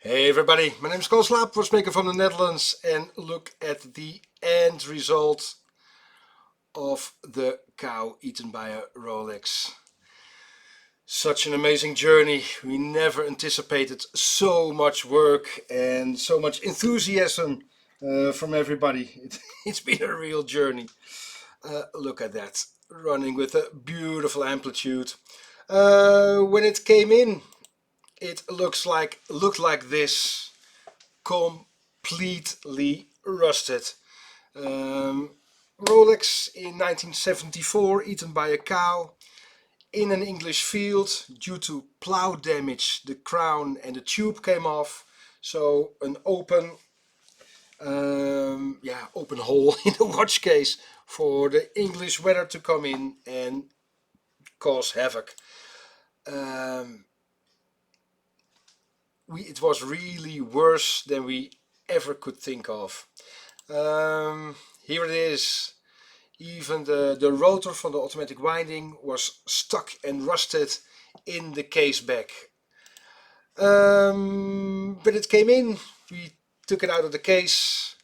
Hey everybody, my name is Kalle Slaap, watchmaker from the Netherlands, and look at the end result of the cow eaten by a Rolex. Such an amazing journey. We never anticipated so much work and so much enthusiasm from everybody. It's been a real journey. Look at that, running with a beautiful amplitude. When it came in, it looked like this. Completely rusted. Rolex in 1974, eaten by a cow in an English field. Due to plow damage, the crown and the tube came off, so an open open hole in the watch case for the English weather to come in and cause havoc. It was really worse than we ever could think of. Here it is. Even the rotor from the automatic winding was stuck and rusted in the case back. But it came in, we took it out of the case,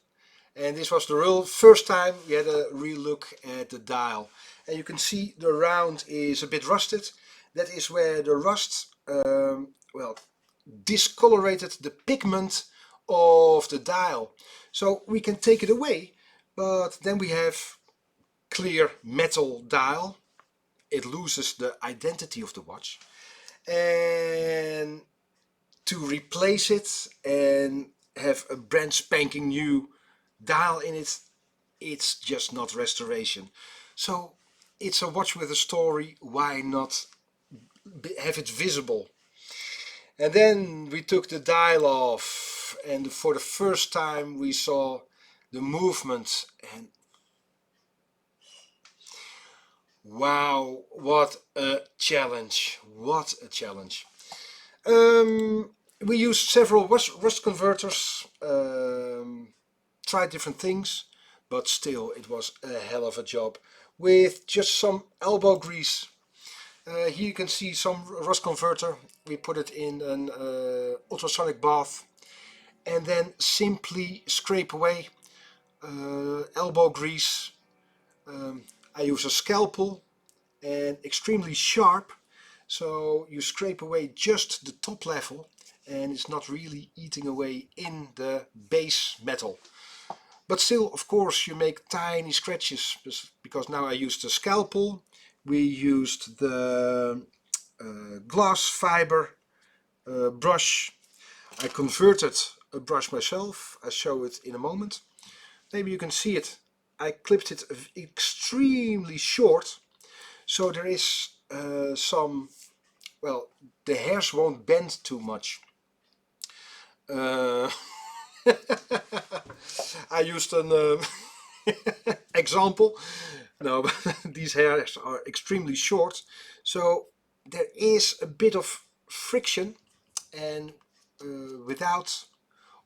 and this was the real first time we had a real look at the dial. And you can see the round is a bit rusted. That is where the rust discolorated the pigment of the dial. So we can take it away, but then we have clear metal dial. It loses the identity of the watch, and to replace it and have a brand spanking new dial in it, it's just not restoration. So it's a watch with a story. Why not have it visible? And then we took the dial off, and for the first time we saw the movement, and wow, what a challenge! What a challenge! We used several rust converters, tried different things, but still it was a hell of a job with just some elbow grease. Here you can see some rust converter. We put it in an ultrasonic bath and then simply scrape away elbow grease. I use a scalpel and extremely sharp, so you scrape away just the top level and it's not really eating away in the base metal. But still, of course, you make tiny scratches, because now I used the scalpel. We used the glass fiber brush. I converted a brush myself. I'll show it in a moment. Maybe you can see it. I clipped it extremely short, so there is some, well, the hairs won't bend too much. I used an example. No, these hairs are extremely short, so there is a bit of friction, and without,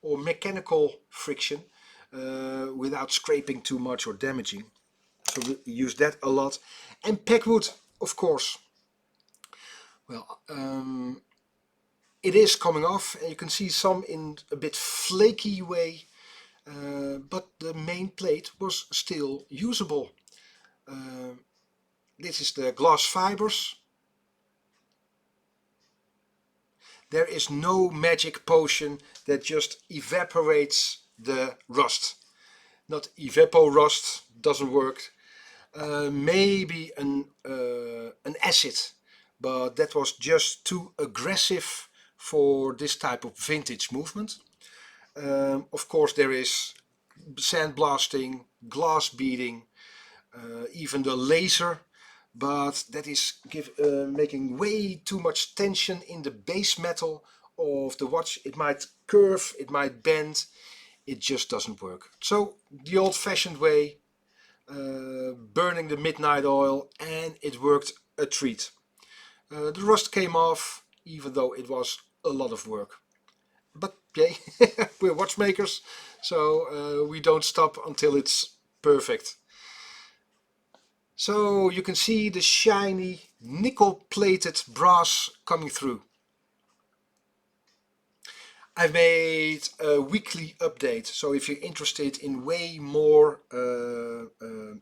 or mechanical friction, without scraping too much or damaging. So we use that a lot. And packwood, of course. Well, it is coming off, and you can see some in a bit flaky way, but the main plate was still usable. This is the glass fibers. There is no magic potion that just evaporates the rust. Not evapo rust, doesn't work. Maybe an acid, but that was just too aggressive for this type of vintage movement. Of course, there is sandblasting, glass beading, even the laser, but that is making way too much tension in the base metal of the watch. It might curve, it might bend, it just doesn't work. So the old-fashioned way, burning the midnight oil, and it worked a treat. The rust came off, even though it was a lot of work. But yeah, we're watchmakers, so we don't stop until it's perfect. So you can see the shiny nickel-plated brass coming through. I've made a weekly update, so if you're interested in way more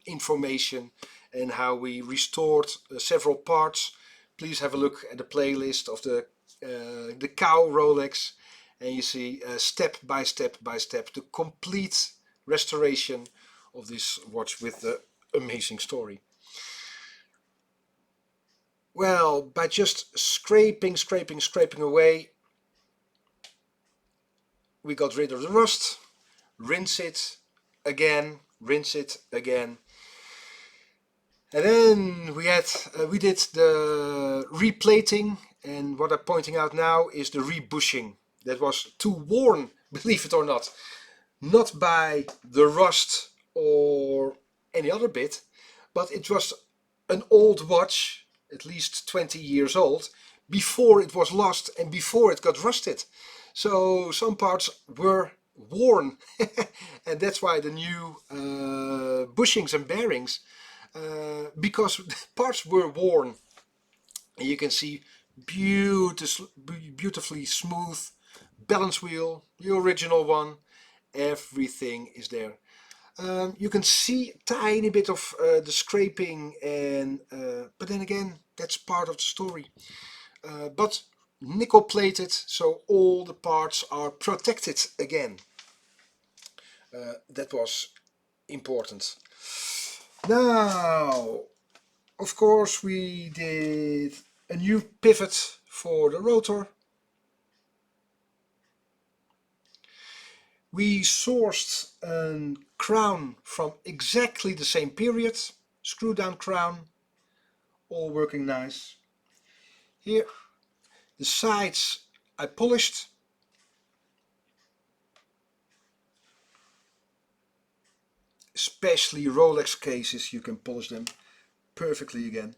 information and how we restored several parts, please have a look at the playlist of the cow Rolex, and you see step by step by step the complete restoration of this watch with the amazing story. Well, by just scraping away, we got rid of the rust. Rinse it again, rinse it again. And then we did the replating, and what I'm pointing out now is the rebushing. That was too worn, believe it or not. Not by the rust or any other bit, but it was an old watch, at least 20 years old, before it was lost and before it got rusted. So some parts were worn, and that's why the new bushings and bearings, because parts were worn. And you can see beautifully smooth balance wheel, the original one. Everything is there. You can see a tiny bit of the scraping, and but then again, that's part of the story. But nickel plated, so all the parts are protected again. That was important. Now, of course, we did a new pivot for the rotor. We sourced a crown from exactly the same period, screw down crown, all working nice. Here, the sides I polished. Especially Rolex cases, you can polish them perfectly again.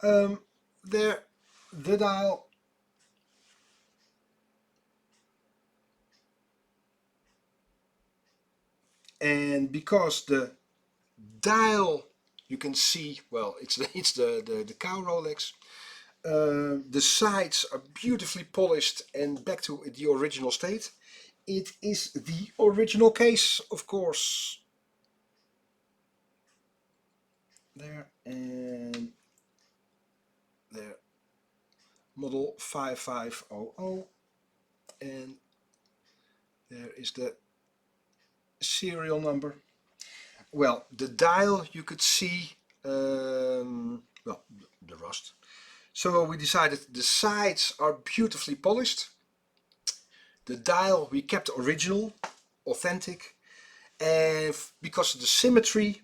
There, the dial. And because the dial, you can see, well, it's the cow Rolex. The sides are beautifully polished and back to the original state. It is the original case, of course. There and there. Model 5500. And there is the serial number. Well, the dial you could see, well, the rust. So we decided the sides are beautifully polished. The dial we kept original, authentic, and because of the symmetry,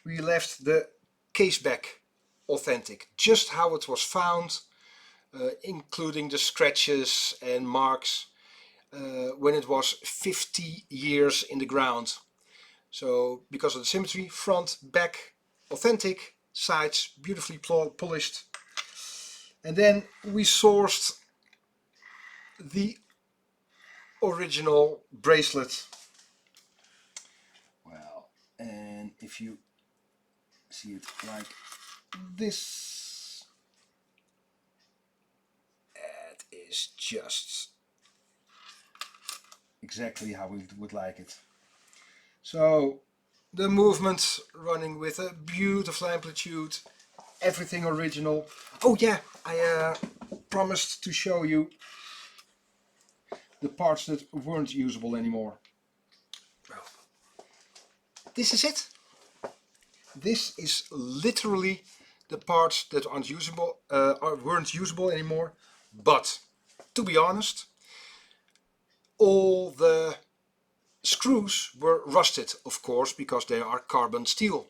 we left the case back authentic, just how it was found, including the scratches and marks when it was 50 years in the ground. So because of the symmetry, front, back, authentic, sides beautifully polished. And then we sourced the original bracelet. Well, and if you see it like this, it is just exactly how we would like it. So the movement running with a beautiful amplitude, everything original. Oh yeah, I promised to show you the parts that weren't usable anymore. Well, this is it. This is literally the parts that aren't usable, weren't usable anymore. But to be honest, all the screws were rusted, of course, because they are carbon steel.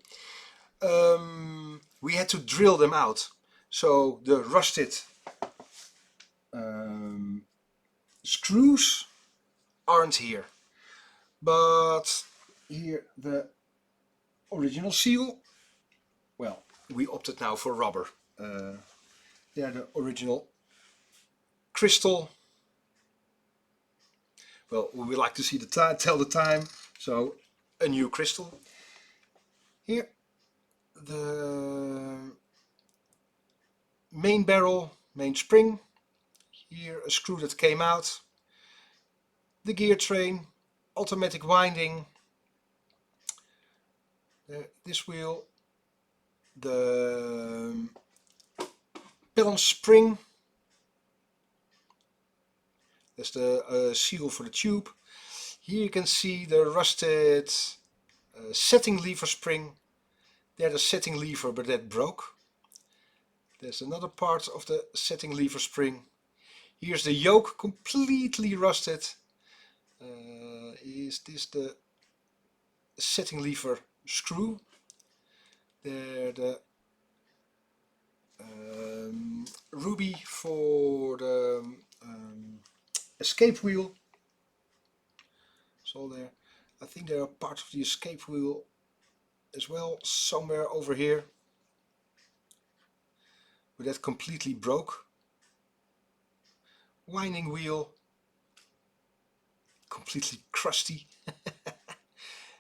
We had to drill them out. So the rusted screws aren't here. But here the original seal, well, we opted now for rubber. They're the original crystal. Well, we like to see the time, tell the time, so a new crystal. Here, the main barrel, main spring. Here, a screw that came out. the gear train, automatic winding, this wheel, the balance spring, there's the seal for the tube. Here you can see the rusted setting lever spring. There's a setting lever, but that broke. There's another part of the setting lever spring. Here's the yoke, completely rusted. Is this the setting lever screw? There the ruby for the escape wheel. It's all there. I think there are parts of the escape wheel as well, somewhere over here. But that completely broke. Winding wheel, completely crusty.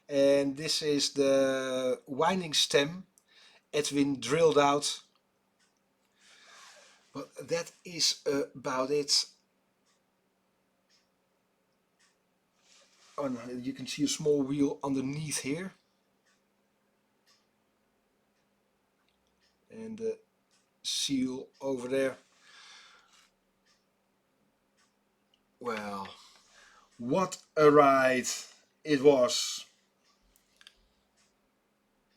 And this is the winding stem Edwin drilled out. But that is about it. You can see a small wheel underneath here. And the seal over there. Well, what a ride it was.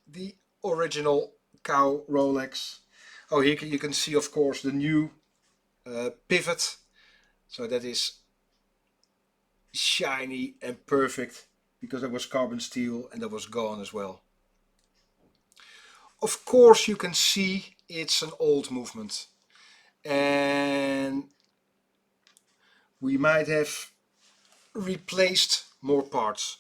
The original cow Rolex. Oh, here you can see, of course, the new pivot. So that is shiny and perfect, because that was carbon steel and that was gone as well. Of course you can see it's an old movement, and we might have replaced more parts,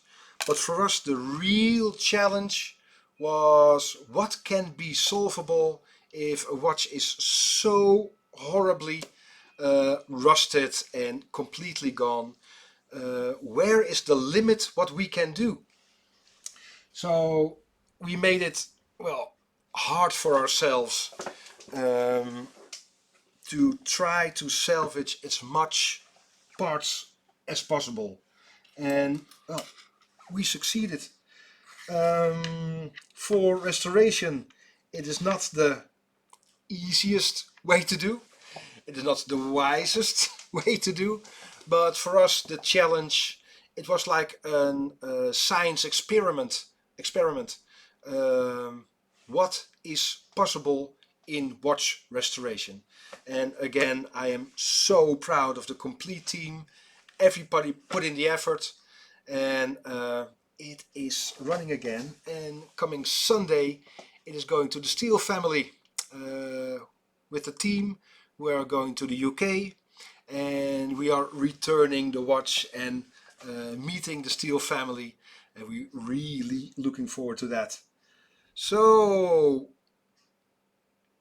but for us the real challenge was what can be solvable if a watch is so horribly rusted and completely gone. Where is the limit what we can do? So we made it, well, hard for ourselves to try to salvage as much parts as possible, and well, we succeeded. For restoration, it is not the easiest way to do, it is not the wisest way to do, but for us the challenge, it was like a science experiment. What is possible in watch restoration? And again, I am so proud of the complete team. Everybody put in the effort, and it is running again. And coming Sunday, it is going to the Steel family with the team. We are going to the UK, and we are returning the watch and meeting the Steel family, and we're really looking forward to that. So,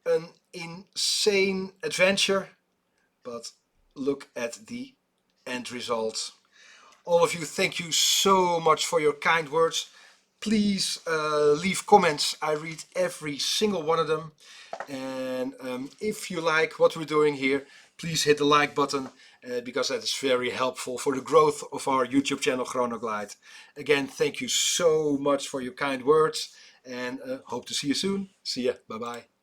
an insane adventure, but look at the end result. All of you, thank you so much for your kind words. Please leave comments. I read every single one of them. And if you like what we're doing here, please hit the like button, because that is very helpful for the growth of our YouTube channel Chronoglide. Again, thank you so much for your kind words, and hope to see you soon. See ya. Bye bye.